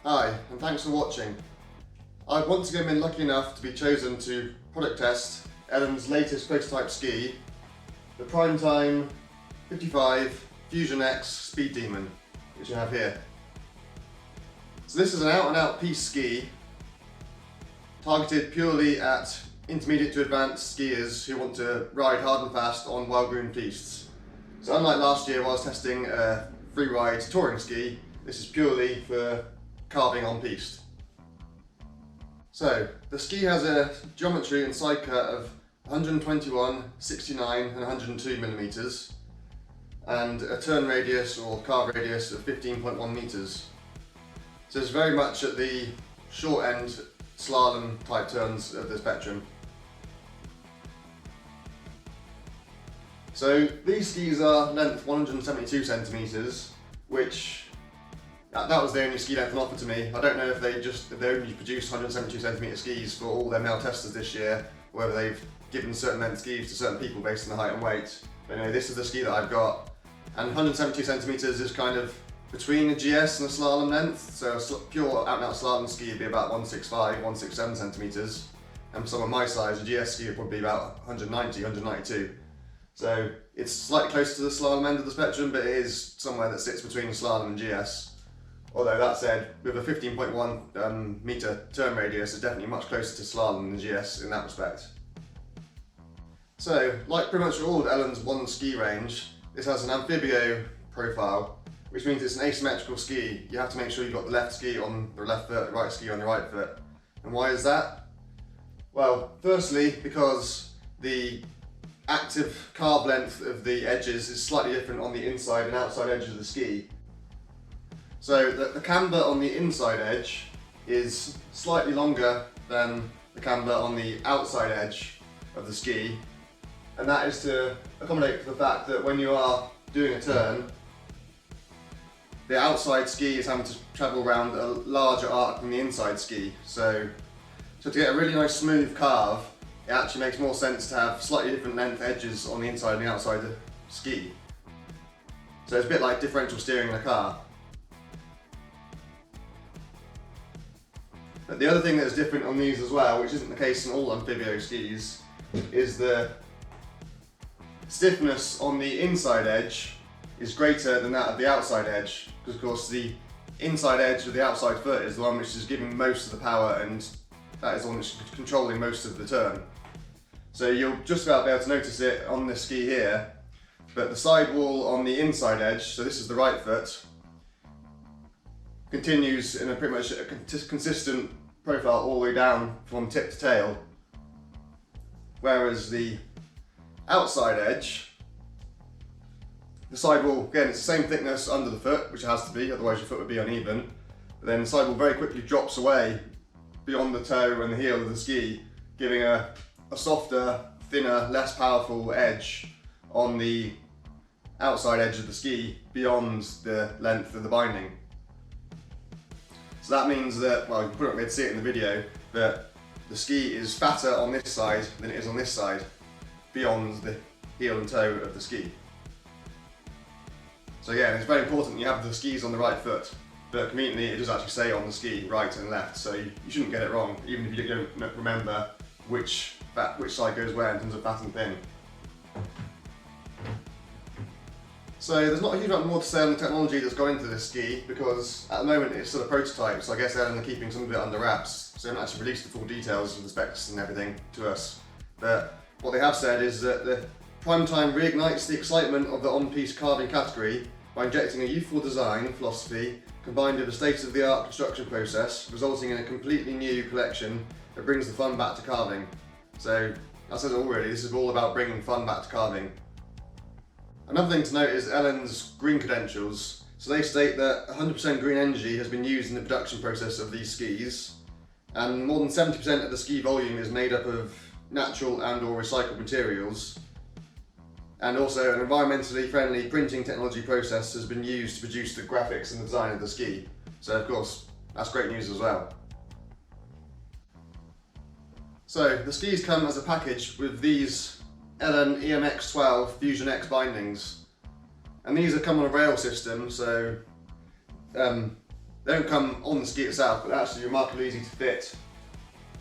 Hi, and thanks for watching. I've once again been lucky enough to be chosen to product test Elan's latest prototype ski, the Primetime 55 Fusion X Speed Demon, which you have here. So this is an out-and-out piste ski targeted purely at intermediate to advanced skiers who want to ride hard and fast on well-groomed pistes. So unlike last year where I was testing a freeride touring ski, this is purely for carving on piste. So the ski has a geometry and side cut of 121, 69 and 102 millimeters and a turn radius or carve radius of 15.1 meters. So it's very much at the short end slalom type turns of the spectrum. So these skis are length 172 centimeters, which that was the only ski length on offer to me. I don't know if they only produced 172 centimeter skis for all their male testers this year, or whether they've given certain length skis to certain people based on the height and weight. But anyway, this is the ski that I've got, and 172 centimeters is kind of between a GS and a slalom length. So a pure out-and-out slalom ski would be about 165, 167 centimeters, and for someone my size, a GS ski would probably be about 190, 192. So it's slightly closer to the slalom end of the spectrum, but it is somewhere that sits between slalom and GS. Although that said, with a 15.1 meter turn radius, it's definitely much closer to slalom than GS in that respect. So, like pretty much all of Elan's one ski range, this has an amphibio profile, which means it's an asymmetrical ski. You have to make sure you've got the left ski on the left foot, the right ski on the right foot. And why is that? Well, firstly, because the active carve length of the edges is slightly different on the inside and outside edges of the ski. So the camber on the inside edge is slightly longer than the camber on the outside edge of the ski, and that is to accommodate for the fact that when you are doing a turn, the outside ski is having to travel around a larger arc than the inside ski. So to get a really nice smooth carve, it actually makes more sense to have slightly different length edges on the inside and the outside of the ski. So it's a bit like differential steering in a car. But the other thing that is different on these as well, which isn't the case in all amphibio skis, is the stiffness on the inside edge is greater than that of the outside edge, because of course the inside edge of the outside foot is the one which is giving most of the power, and that is the one which is controlling most of the turn. So you'll just about be able to notice it on this ski here, but the sidewall on the inside edge, so this is the right foot, continues in a pretty much a consistent profile all the way down from tip to tail, whereas the outside edge, the sidewall, again, it's the same thickness under the foot, which it has to be, otherwise your foot would be uneven, but then the sidewall very quickly drops away beyond the toe and the heel of the ski, giving a softer, thinner, less powerful edge on the outside edge of the ski beyond the length of the binding. So that means that, well, you probably won't be able to see it in the video, but the ski is fatter on this side than it is on this side, beyond the heel and toe of the ski. So again, it's very important you have the skis on the right foot, but conveniently it does actually say on the ski right and left, so you shouldn't get it wrong, even if you don't remember which side goes where in terms of fat and thin. So there's not a huge amount more to say on the technology that's gone into this ski, because at the moment it's still a prototype, so I guess Elan are keeping some of it under wraps, so they haven't actually released the full details of the specs and everything to us. But what they have said is that the Primetime reignites the excitement of the on-piste carving category by injecting a youthful design philosophy combined with a state-of-the-art construction process, resulting in a completely new collection that brings the fun back to carving. So that says it all really, this is all about bringing fun back to carving. Another thing to note is Elan's green credentials. So they state that 100% green energy has been used in the production process of these skis, and more than 70% of the ski volume is made up of natural and or recycled materials. And also an environmentally friendly printing technology process has been used to produce the graphics and the design of the ski. So of course, that's great news as well. So the skis come as a package with these Elan EMX12 Fusion X bindings, and these have come on a rail system, so They don't come on the ski itself, but they're actually remarkably easy to fit.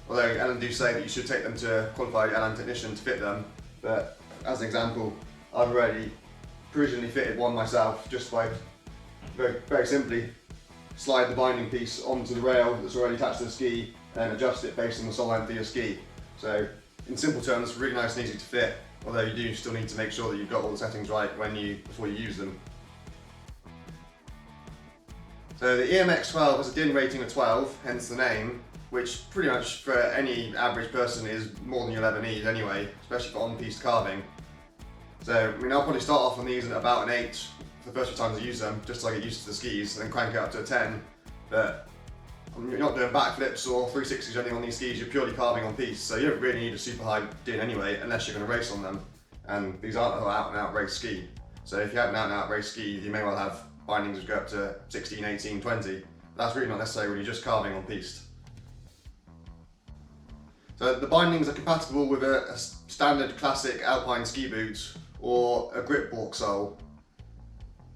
Although Elan do say that you should take them to a qualified Elan technician to fit them, but as an example, I've already provisionally fitted one myself just by very simply slide the binding piece onto the rail that's already attached to the ski and adjust it based on the sole length of your ski. So in simple terms, really nice and easy to fit, although you do still need to make sure that you've got all the settings right before you use them. So the EMX12 has a DIN rating of 12, hence the name, which pretty much for any average person is more than you'll ever need anyway, especially for on-piste carving. So I mean, I'll probably start off on these at about an 8 for the first few times I use them, just so I get used to the skis, and then crank it up to a 10. But you're not doing backflips or 360s or anything on these skis, you're purely carving on piste, so you don't really need a super high DIN anyway, unless you're going to race on them. And these aren't an out and out race ski. So if you have an out and out race ski, you may well have bindings which go up to 16, 18, 20. That's really not necessary when you're just carving on piste. So the bindings are compatible with a standard classic alpine ski boot or a grip balk sole,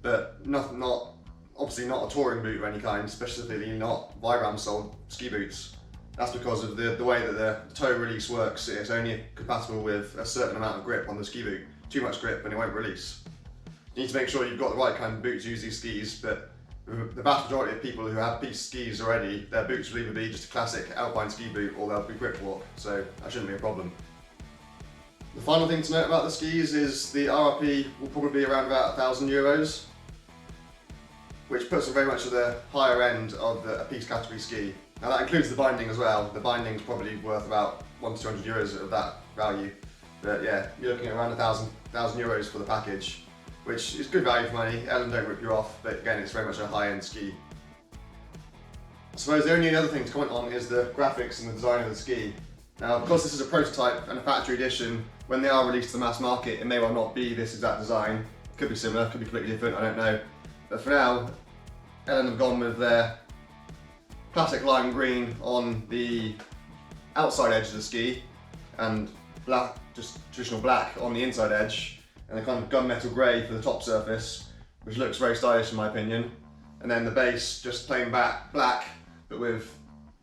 but obviously not a touring boot of any kind, specifically not Vibram soled ski boots. That's because of the way that the toe release works. It's only compatible with a certain amount of grip on the ski boot. Too much grip and it won't release. You need to make sure you've got the right kind of boot to use these skis, but the vast majority of people who have piste skis already, their boots will either be just a classic alpine ski boot or they'll be grip walk, so that shouldn't be a problem. The final thing to note about the skis is the RRP will probably be around about €1,000, which puts them very much at the higher end of a piste category ski. Now that includes the binding as well. The binding's probably worth about €100 to €200 of that value. But yeah, you're looking at around €1,000 for the package, which is good value for money. Elan don't rip you off, but again, it's very much a high-end ski. I suppose the only other thing to comment on is the graphics and the design of the ski. Now, because this is a prototype and a factory edition, when they are released to the mass market, it may well not be this exact design. It could be similar, could be completely different, I don't know. But for now, Elan have gone with their classic lime green on the outside edge of the ski, and black, just traditional black on the inside edge, and a kind of gunmetal grey for the top surface, which looks very stylish in my opinion. And then the base, just plain black, but with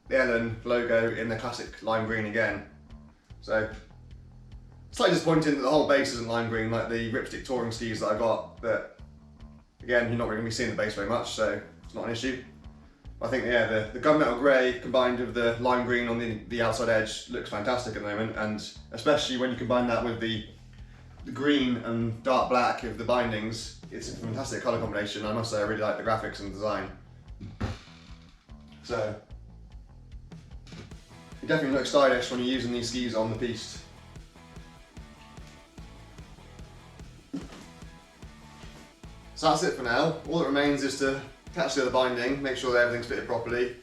the Elan logo in the classic lime green again. So, slightly disappointing that the whole base isn't lime green like the Ripstick touring skis that I got, but again, you're not really going to be seeing the base very much, so it's not an issue. I think, yeah, the gunmetal grey combined with the lime green on the outside edge looks fantastic at the moment, and especially when you combine that with the green and dark black of the bindings, it's a fantastic colour combination. I must say I really like the graphics and the design. So, it definitely looks stylish when you're using these skis on the piste. So that's it for now. All that remains is to attach the other binding, make sure that everything's fitted properly,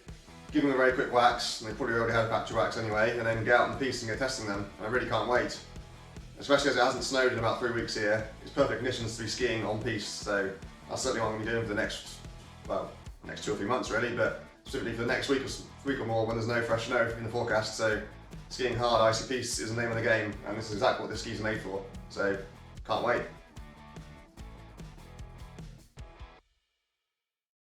give them a very quick wax, and they probably already had a factory wax anyway, and then get out on the piste and go testing them. And I really can't wait. Especially as it hasn't snowed in about 3 weeks here. It's perfect conditions to be skiing on piste, so that's certainly what I'm going to be doing for the next 2 or 3 months really, but specifically for the next week or more when there's no fresh snow in the forecast. So skiing hard, icy piste is the name of the game, and this is exactly what this ski's are made for, so can't wait.